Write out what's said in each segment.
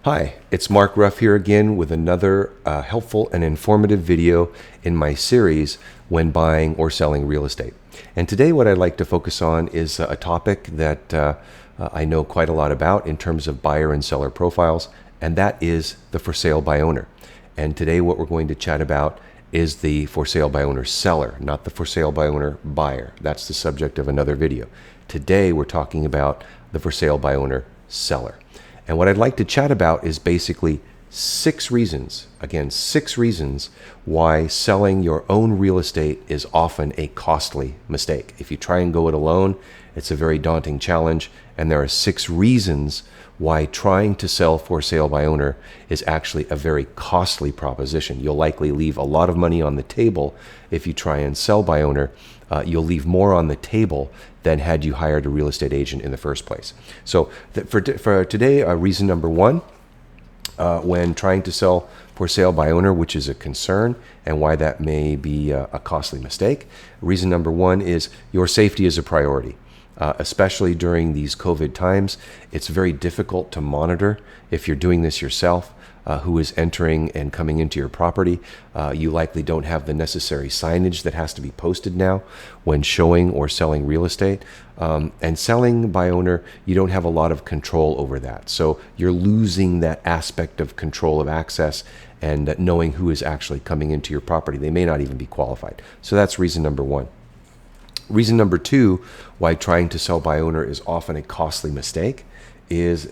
Hi, it's Mark Ruff here again with another helpful and informative video in my series when buying or selling real estate. And today what I'd like to focus on is a topic that I know quite a lot about in terms of buyer and seller profiles, and that is the for sale by owner. And today what we're going to chat about is the for sale by owner seller, not the for sale by owner buyer. That's the subject of another video. Today we're talking about the for sale by owner seller. And what I'd like to chat about is basically six reasons why selling your own real estate is often a costly mistake. If you try and go it alone, it's a very daunting challenge. And there are 6 reasons why trying to sell for sale by owner is actually a very costly proposition. You'll likely leave a lot of money on the table if you try and sell by owner. You'll leave more on the table than had you hired a real estate agent in the first place. So for today, reason number 1, when trying to sell for sale by owner, which is a concern and why that may be a costly mistake. Reason number 1 is your safety is a priority. Especially during these COVID times, it's very difficult to monitor if you're doing this yourself. Who is entering and coming into your property. You likely don't have the necessary signage that has to be posted now when showing or selling real estate. And selling by owner, you don't have a lot of control over that. So you're losing that aspect of control of access and knowing who is actually coming into your property. They may not even be qualified. So that's reason number 1. Reason number 2 why trying to sell by owner is often a costly mistake is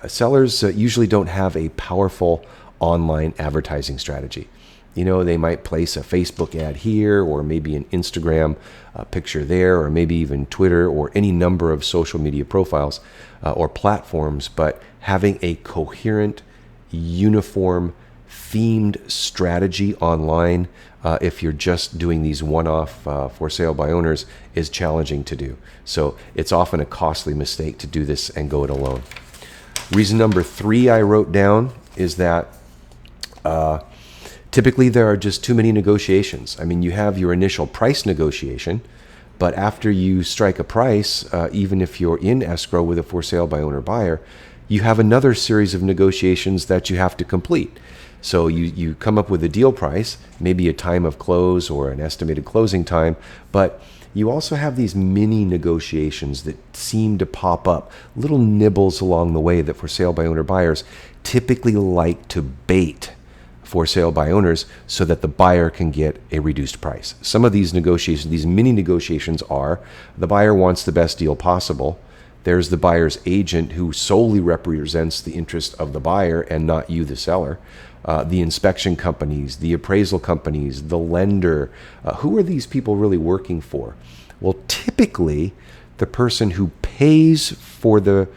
sellers usually don't have a powerful online advertising strategy. You know, they might place a Facebook ad here or maybe an Instagram picture there or maybe even Twitter or any number of social media profiles or platforms, but having a coherent, uniform, themed strategy online if you're just doing these one-off for sale by owners is challenging to do. So it's often a costly mistake to do this and go it alone. Reason number 3 I wrote down is that typically there are just too many negotiations. I mean, you have your initial price negotiation, but after you strike a price, even if you're in escrow with a for sale by owner buyer, you have another series of negotiations that you have to complete. So you come up with a deal price, maybe a time of close or an estimated closing time, but you also have these mini negotiations that seem to pop up, little nibbles along the way that for sale by owner buyers typically like to bait for sale by owners so that the buyer can get a reduced price. Some of these negotiations, these mini negotiations are the buyer wants the best deal possible. There's the buyer's agent who solely represents the interest of the buyer and not you, the seller. The inspection companies, the appraisal companies, the lender. Who are these people really working for? Well, typically, the person who pays for the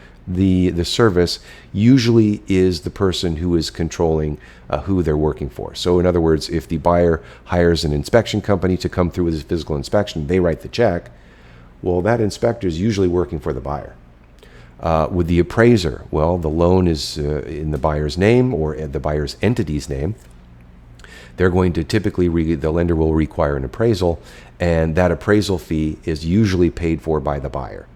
service usually is the person who is controlling who they're working for. So in other words, if the buyer hires an inspection company to come through with his physical inspection, they write the check. Well, that inspector is usually working for the buyer. With the appraiser, well, the loan is in the buyer's name or the buyer's entity's name. They're going to typically, the lender will require an appraisal, and that appraisal fee is usually paid for by the buyer.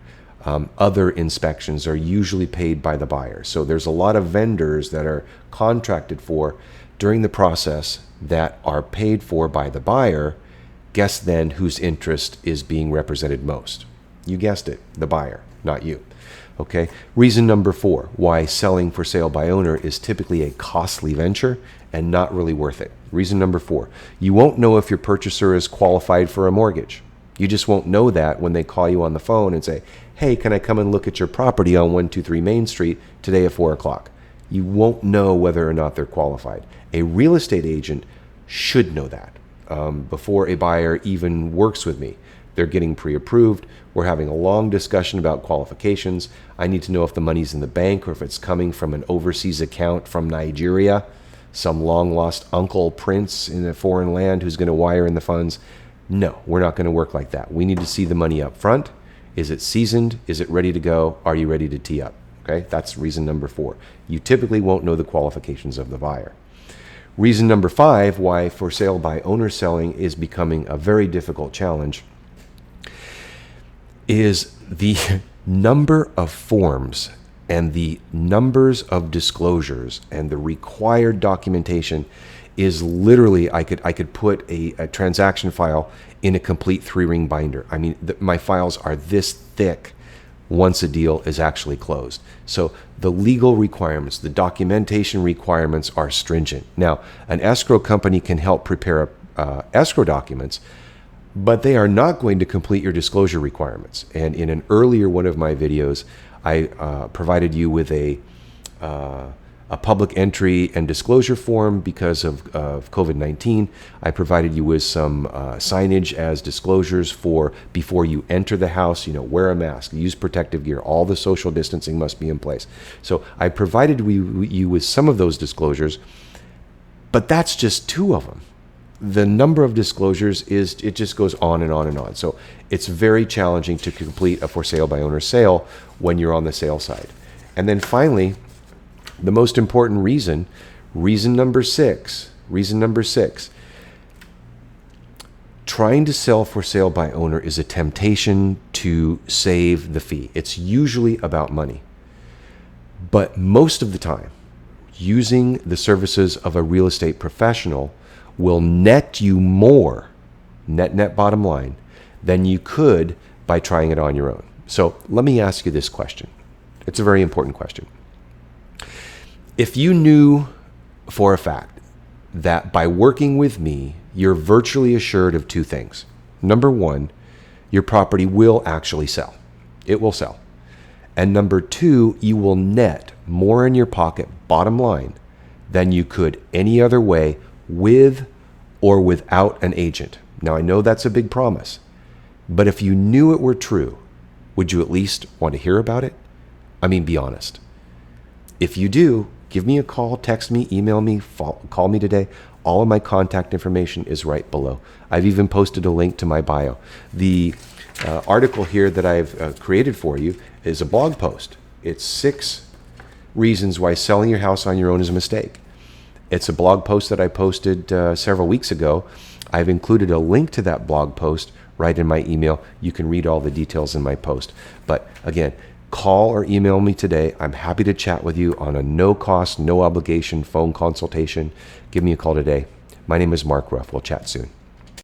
Other inspections are usually paid by the buyer. So there's a lot of vendors that are contracted for during the process that are paid for by the buyer. Guess then whose interest is being represented most? You guessed it, the buyer, not you. Okay. Reason number 4 why selling for sale by owner is typically a costly venture and not really worth it. Reason number 4, you won't know if your purchaser is qualified for a mortgage. You just won't know that when they call you on the phone and say, hey, can I come and look at your property on 123 Main Street today at 4 o'clock? You won't know whether or not they're qualified. A real estate agent should know that before a buyer even works with me. They're getting pre-approved. We're having a long discussion about qualifications. I need to know if the money's in the bank or if it's coming from an overseas account from Nigeria, some long-lost uncle prince in a foreign land who's going to wire in the funds. No, we're not going to work like that. We need to see the money up front. Is it seasoned? Is it ready to go? Are you ready to tee up? Okay, that's reason number 4. You typically won't know the qualifications of the buyer. Reason number 5 why for sale by owner selling is becoming a very difficult challenge is the number of forms and the numbers of disclosures and the required documentation is literally, I could put a transaction file in a complete 3-ring binder. I mean, my files are this thick once a deal is actually closed. So the legal requirements, the documentation requirements are stringent. Now, an escrow company can help prepare escrow documents, but they are not going to complete your disclosure requirements. And in an earlier one of my videos, I provided you with a public entry and disclosure form because of COVID-19. I provided you with some signage as disclosures for before you enter the house, wear a mask, use protective gear, all the social distancing must be in place. So I provided you with some of those disclosures, but that's just 2 of them. The number of disclosures it just goes on and on and on. So it's very challenging to complete a for sale by owner sale when you're on the sale side. And then finally, the most important reason number six, trying to sell for sale by owner is a temptation to save the fee. It's usually about money. But most of the time, using the services of a real estate professional will net you more, net bottom line, than you could by trying it on your own. So let me ask you this question. It's a very important question. If you knew for a fact that by working with me, you're virtually assured of 2 things. Number 1, your property will actually sell. It will sell. And number 2, you will net more in your pocket, bottom line, than you could any other way with or without an agent. Now, I know that's a big promise, but if you knew it were true, would you at least want to hear about it? I mean, be honest. If you do, give me a call, text me, email me, call me today. All of my contact information is right below. I've even posted a link to my bio. The article here that I've created for you is a blog post. It's 6 reasons why selling your house on your own is a mistake. It's a blog post that I posted several weeks ago. I've included a link to that blog post right in my email. You can read all the details in my post. But again, call or email me today. I'm happy to chat with you on a no cost, no obligation phone consultation. Give me a call today. My name is Mark Ruff. We'll chat soon.